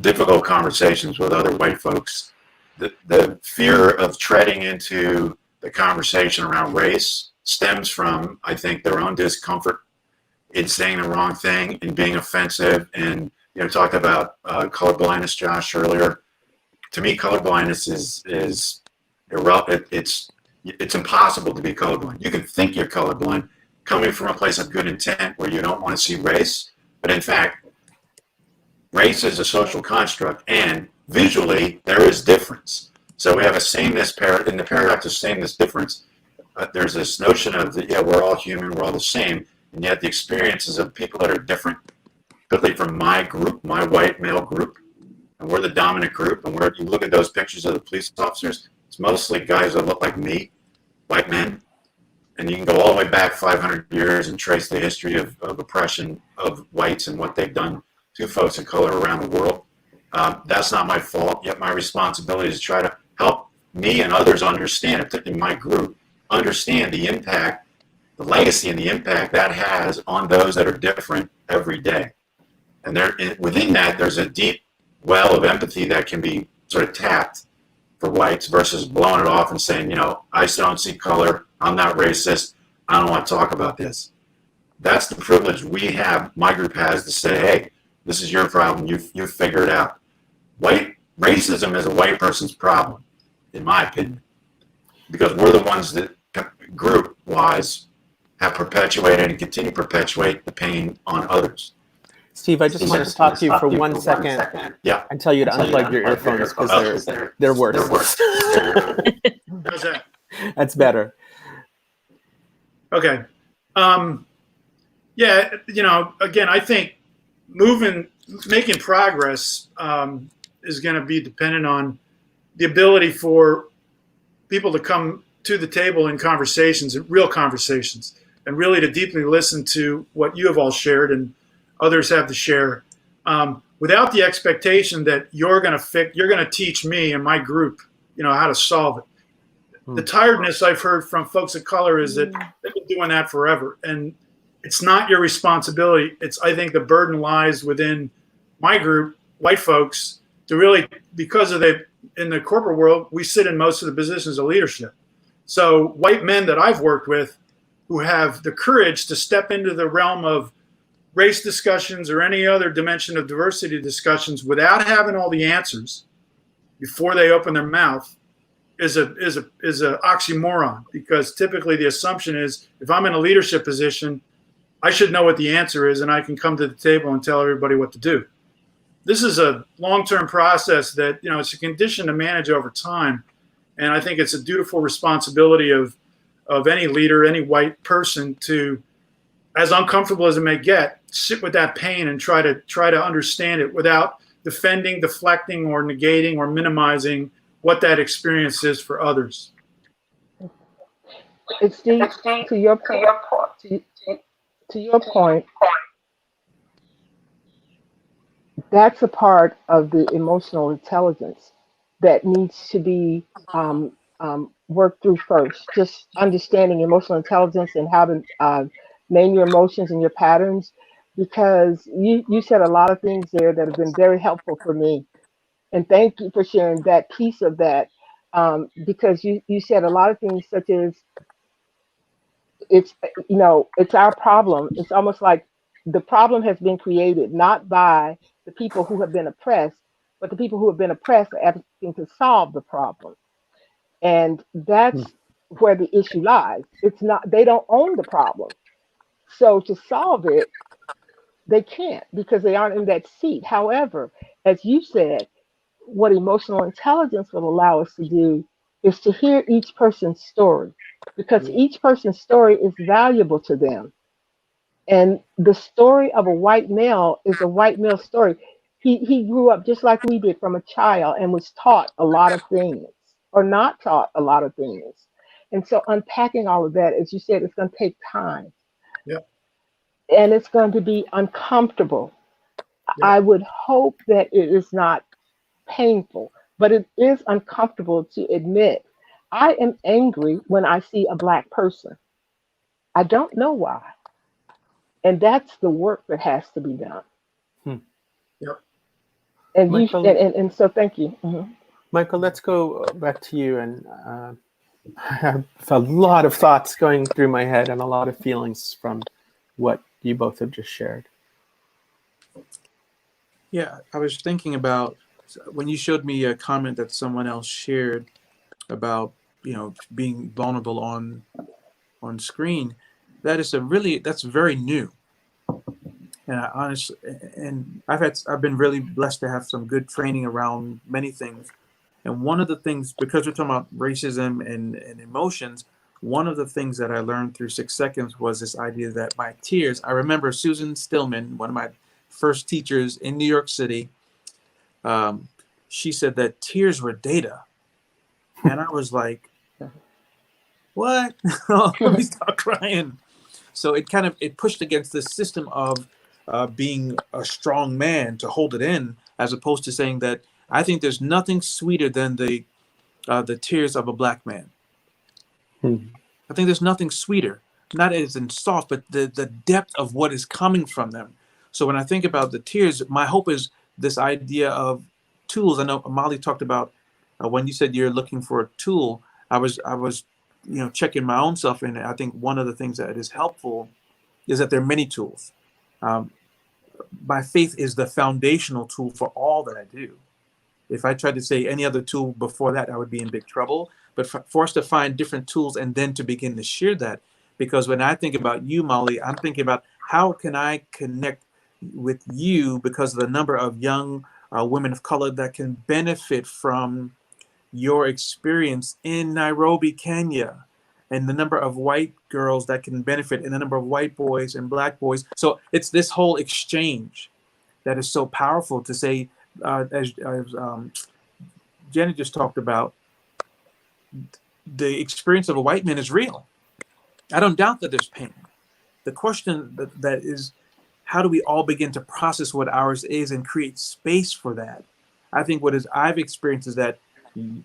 difficult conversations with other white folks, the fear of treading into the conversation around race stems from, I think, their own discomfort in saying the wrong thing and being offensive. And, talked about colorblindness, Josh, earlier. To me, colorblindness is irrelevant. It's impossible to be colorblind. You can think you're colorblind coming from a place of good intent where you don't want to see race. But in fact, race is a social construct, and visually there is difference. So we have a sameness in the paradox of sameness difference. There's this notion of we're all human, we're all the same, and yet the experiences of people that are different, particularly from my group, my white male group, and we're the dominant group. And you look at those pictures of the police officers, it's mostly guys that look like me, white men. And you can go all the way back 500 years and trace the history of oppression of whites and what they've done to folks of color around the world. That's not my fault, yet my responsibility is to try to help me and others understand, particularly my group, understand the impact, the legacy and the impact that has on those that are different every day. And within that, there's a deep well of empathy that can be sort of tapped for whites versus blowing it off and saying, I don't see color, I'm not racist, I don't want to talk about this. That's the privilege we have, my group has, to say, hey, this is your problem, you figure it out. Racism is a white person's problem, in my opinion, because we're the ones that, group-wise, have perpetuated and continue to perpetuate the pain on others. Steve, I just want to stop you for 1 second and tell you to unplug your earphones because they're worse. How's that? That's better. Okay. Again, I think making progress is going to be dependent on the ability for people to come to the table in conversations, real conversations, and really to deeply listen to what you have all shared and others have to share, without the expectation that you're going to teach me and my group, how to solve it. The tiredness I've heard from folks of color is that they've been doing that forever, and it's not your responsibility. I think the burden lies within my group, white folks, to really, because in the corporate world, we sit in most of the positions of leadership. So white men that I've worked with who have the courage to step into the realm of race discussions or any other dimension of diversity discussions without having all the answers before they open their mouth is a oxymoron, because typically the assumption is if I'm in a leadership position, I should know what the answer is and I can come to the table and tell everybody what to do. This is a long-term process that, it's a condition to manage over time. And I think it's a dutiful responsibility of any leader, any white person, to, as uncomfortable as it may get, sit with that pain and try to understand it without defending, deflecting, or negating or minimizing what that experience is for others. It's Steve, to your point, that's a part of the emotional intelligence that needs to be worked through first. Just understanding emotional intelligence and how to name your emotions and your patterns, because you said a lot of things there that have been very helpful for me. And thank you for sharing that piece of that, because you said a lot of things such as, it's it's our problem. It's almost like the problem has been created not by the people who have been oppressed, but the people who have been oppressed are asking to solve the problem. And that's where the issue lies. It's not, they don't own the problem. So to solve it, they can't, because they aren't in that seat. However, as you said, what emotional intelligence will allow us to do is to hear each person's story, because each person's story is valuable to them. And the story of a white male is a white male story. He grew up just like we did from a child and was taught a lot of things or not taught a lot of things. And so unpacking all of that, as you said, it's going to take time. Yep. And it's going to be uncomfortable. Yep. I would hope that it is not painful, but it is uncomfortable to admit. I am angry when I see a Black person. I don't know why. And that's the work that has to be done. Yep. And Michael, and so thank you. Michael, let's go back to you. And I have a lot of thoughts going through my head and a lot of feelings from what you both have just shared. Yeah, I was thinking about when you showed me a comment that someone else shared about, being vulnerable on screen. That's very new. And I've been really blessed to have some good training around many things. And one of the things, because we're talking about racism and emotions, one of the things that I learned through 6 Seconds was this idea that my tears, I remember Susan Stillman, one of my first teachers in New York City, she said that tears were data. And I was like, what? Let me start crying. So it pushed against the system of being a strong man to hold it in, as opposed to saying that I think there's nothing sweeter than the tears of a Black man. I think there's nothing sweeter, not as in soft, but the depth of what is coming from them. So when I think about the tears, my hope is this idea of tools. I know Molly talked about when you said you're looking for a tool. I was checking my own self, and I think one of the things that is helpful is that there are many tools. My faith is the foundational tool for all that I do. If I tried to say any other tool before that, I would be in big trouble. But for us to find different tools and then to begin to share that, because when I think about you, Molly, I'm thinking about how can I connect with you because of the number of young women of color that can benefit from your experience in Nairobi, Kenya, and the number of white girls that can benefit, and the number of white boys and Black boys. So it's this whole exchange that is so powerful to say, as Jenny just talked about, the experience of a white man is real. I don't doubt that there's pain. The question that is, how do we all begin to process what ours is and create space for that? I think I've experienced is that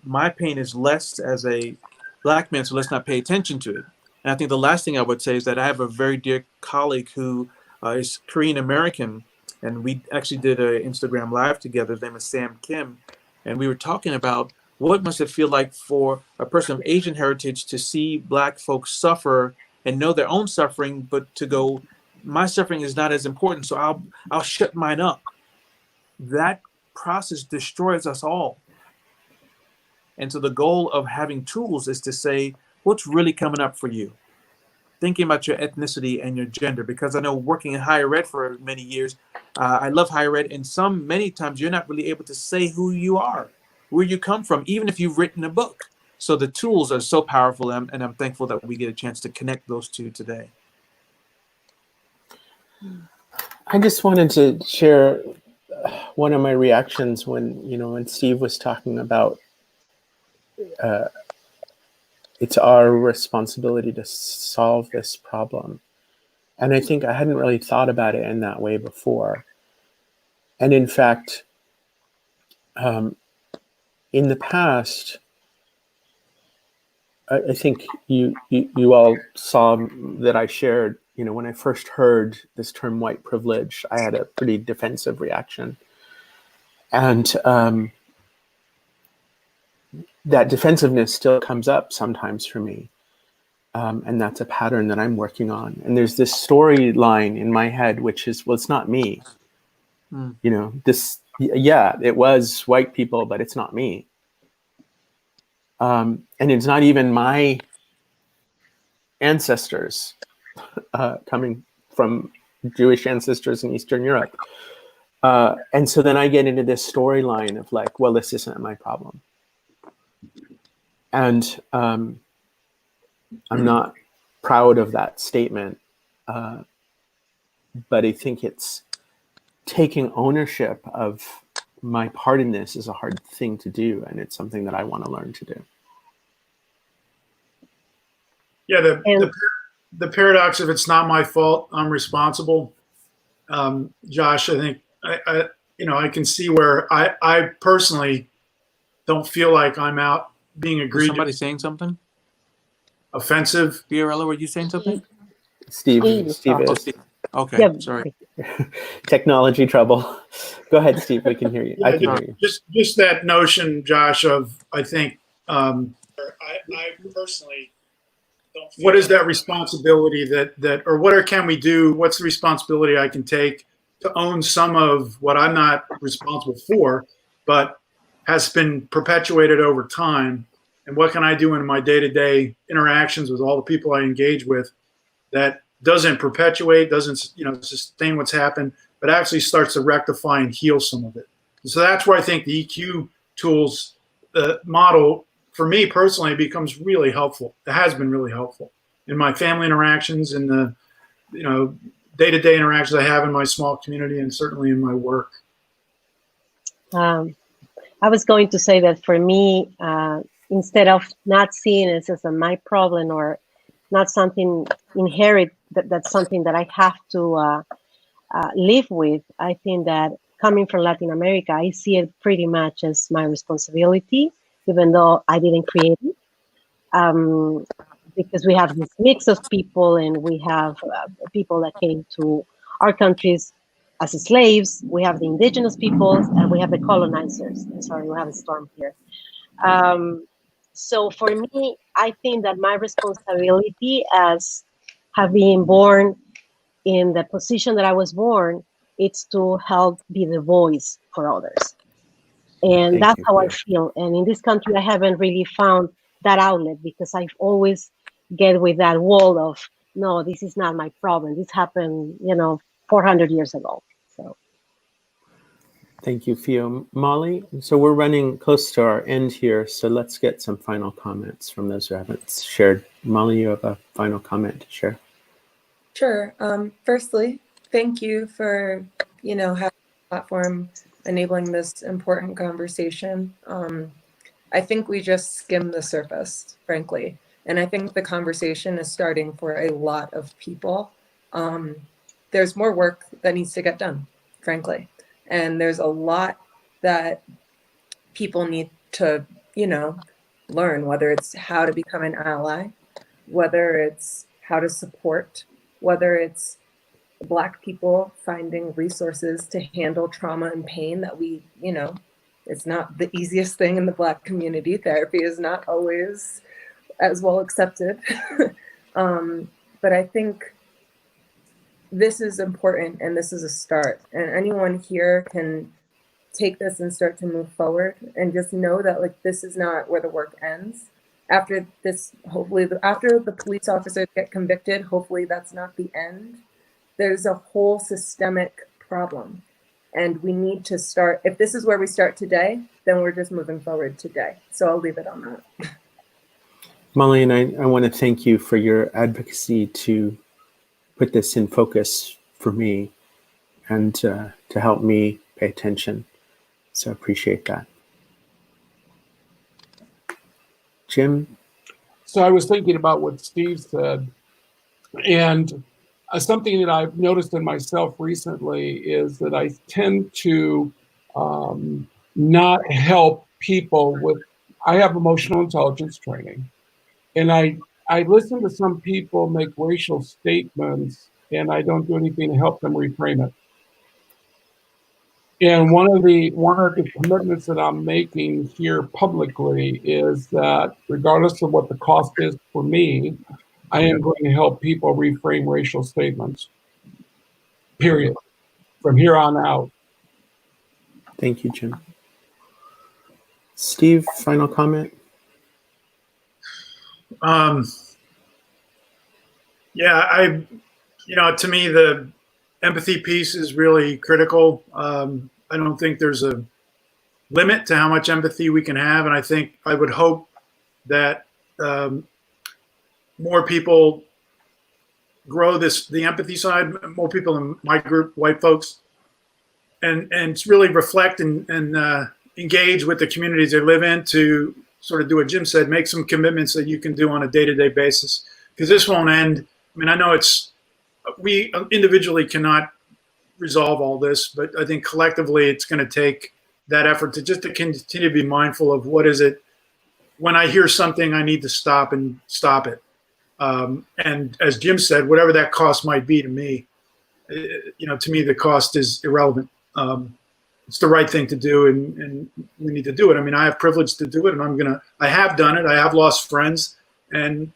my pain is less as a Black man, so let's not pay attention to it. And I think the last thing I would say is that I have a very dear colleague who is Korean American, and we actually did an Instagram Live together. His name is Sam Kim, and we were talking about what must it feel like for a person of Asian heritage to see Black folks suffer and know their own suffering, but to go my suffering is not as important, so I'll shut mine up. That process destroys us all. And so the goal of having tools is to say, what's really coming up for you? Thinking about your ethnicity and your gender, because I know working in higher ed for many years, I love higher ed, and many times you're not really able to say who you are, where you come from, even if you've written a book. So the tools are so powerful, and I'm thankful that we get a chance to connect those two today. I just wanted to share one of my reactions when Steve was talking about it's our responsibility to solve this problem. And I think I hadn't really thought about it in that way before. And in fact, in the past, I think you all saw that I shared, when I first heard this term white privilege, I had a pretty defensive reaction. And that defensiveness still comes up sometimes for me. And that's a pattern that I'm working on. And there's this storyline in my head, which is, well, it's not me. It was white people, but it's not me. And it's not even my ancestors coming from Jewish ancestors in Eastern Europe. And so then I get into this storyline of like, well, this isn't my problem. And I'm not proud of that statement, but I think it's taking ownership of my part in this is a hard thing to do, and it's something that I want to learn to do. Yeah, the paradox of it's not my fault, I'm responsible. Josh, I think I can see where I personally don't feel like I'm out being Was egregious. somebody saying something? Offensive. Fiorella, were you saying something? Steve Oh, is. Steve. Okay, Yeah. sorry. Technology trouble. Go ahead, Steve. We can hear you. I can hear you. Just that notion, Josh, of I think I personally don't feel what is that responsibility that or what can we do? What's the responsibility I can take to own some of what I'm not responsible for, but has been perpetuated over time? And what can I do in my day-to-day interactions with all the people I engage with that doesn't perpetuate, doesn't sustain what's happened, but actually starts to rectify and heal some of it. And so that's where I think the EQ tools, the model, for me personally, becomes really helpful. It has been really helpful in my family interactions, in the day-to-day interactions I have in my small community, and certainly in my work. I was going to say that for me, instead of not seeing it as my problem or not something inherent, that's something that I have to live with, I think that coming from Latin America, I see it pretty much as my responsibility, even though I didn't create it. Because we have this mix of people, and we have people that came to our countries as slaves. We have the indigenous peoples, and we have the colonizers. Sorry, we have a storm here. So for me, I think that my responsibility as having born in the position that I was born, it's to help be the voice for others. And that's how I feel. And in this country, I haven't really found that outlet, because I've always get with that wall of, no, this is not my problem. This happened, 400 years ago. So. Thank you, Fio. Molly, so we're running close to our end here, so let's get some final comments from those who haven't shared. Molly, you have a final comment to share? Sure. Firstly, thank you for, having a platform enabling this important conversation. I think we just skimmed the surface, frankly. And I think the conversation is starting for a lot of people. There's more work that needs to get done, frankly. And there's a lot that people need to, learn, whether it's how to become an ally, whether it's how to support, whether it's Black people finding resources to handle trauma and pain that we, it's not the easiest thing in the Black community. Therapy is not always as well accepted. But I think this is important and this is a start. And anyone here can take this and start to move forward, and just know that like this is not where the work ends. After this, hopefully, after the police officers get convicted, hopefully that's not the end. There's a whole systemic problem. And we need to start, if this is where we start today, then we're just moving forward today. So I'll leave it on that. Molly, and I want to thank you for your advocacy to put this in focus for me and to help me pay attention. So I appreciate that. Jim? So I was thinking about what Steve said, and something that I've noticed in myself recently is that I tend to not help people with, I have emotional intelligence training, and I listen to some people make racial statements and I don't do anything to help them reframe it. And one of the commitments that I'm making here publicly is that regardless of what the cost is for me, I am going to help people reframe racial statements. Period. From here on out. Thank you, Jim. Steve, final comment? Yeah, to me, the empathy piece is really critical. I don't think there's a limit to how much empathy we can have. And I would hope that more people grow the empathy side, more people in my group, white folks, and really reflect and engage with the communities they live in to sort of do what Jim said, make some commitments that you can do on a day-to-day basis. Because this won't end. I mean, I know we individually cannot resolve all this, but I think collectively it's going to take that effort to continue to be mindful of what is it, when I hear something, I need to stop it. And as Jim said, whatever that cost might be to me, to me, the cost is irrelevant. It's the right thing to do, and we need to do it. I mean, I have privilege to do it, and I have done it. I have lost friends, and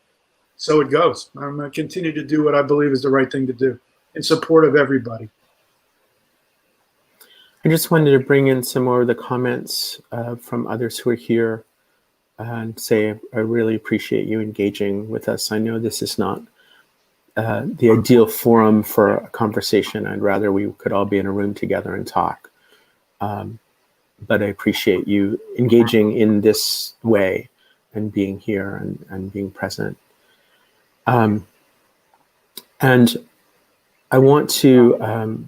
so it goes. I'm going to continue to do what I believe is the right thing to do in support of everybody. I just wanted to bring in some more of the comments from others who are here and say I really appreciate you engaging with us. I know this is not the ideal forum for a conversation. I'd rather we could all be in a room together and talk. But I appreciate you engaging in this way and being here and being present. And I want to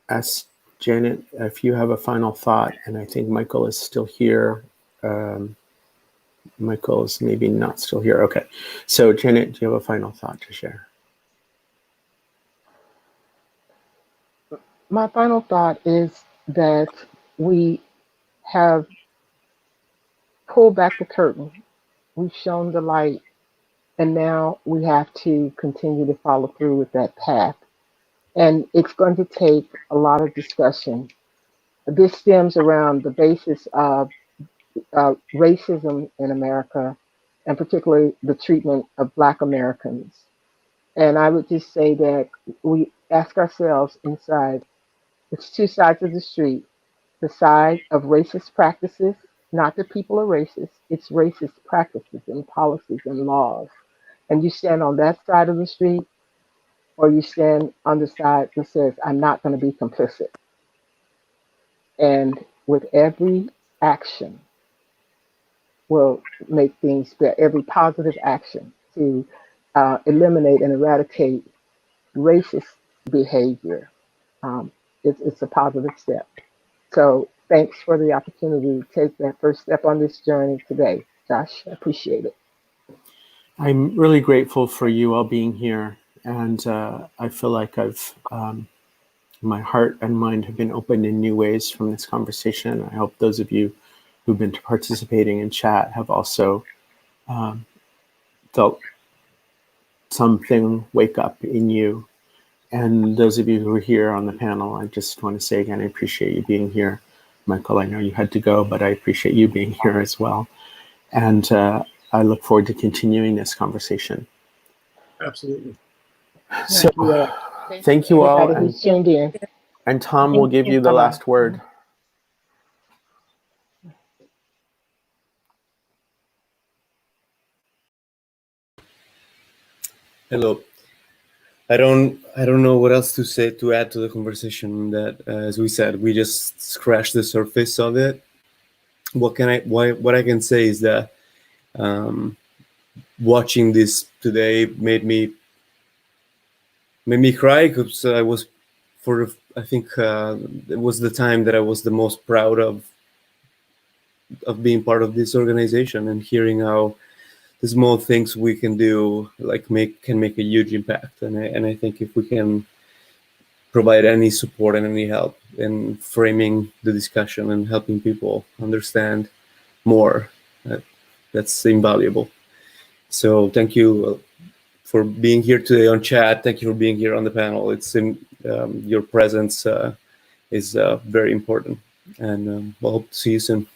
ask Janet if you have a final thought, and I think Michael is still here. Michael is maybe not still here. Okay. So Janet, do you have a final thought to share? My final thought is that we have pulled back the curtain. We've shown the light, and now we have to continue to follow through with that path. And it's going to take a lot of discussion. This stems around the basis of racism in America, and particularly the treatment of Black Americans. And I would just say that we ask ourselves inside, it's two sides of the street. The side of racist practices, not that people are racist, it's racist practices and policies and laws. And you stand on that side of the street, or you stand on the side that says, I'm not going to be complicit. And with every action, will make things better, every positive action to eliminate and eradicate racist behavior. It's a positive step. So thanks for the opportunity to take that first step on this journey today. Josh, I appreciate it. I'm really grateful for you all being here. And I feel like my heart and mind have been opened in new ways from this conversation. I hope those of you who've been participating in chat have also felt something wake up in you. And those of you who are here on the panel, I just want to say again, I appreciate you being here. Michael, I know you had to go, but I appreciate you being here as well. And I look forward to continuing this conversation. Absolutely. So Thank you all, everybody who's tuned in. and Tom will give you the last word. Hello. I don't know what else to say to add to the conversation. That, as we said, we just scratched the surface of it. What I can say is that watching this today made me cry, because I was, I think it was the time that I was the most proud of being part of this organization, and hearing how the small things we can do can make a huge impact. And I think if we can provide any support and any help in framing the discussion and helping people understand more, that's invaluable. So thank you for being here today on chat. Thank you for being here on the panel. It's your presence is very important, and we'll hope to see you soon.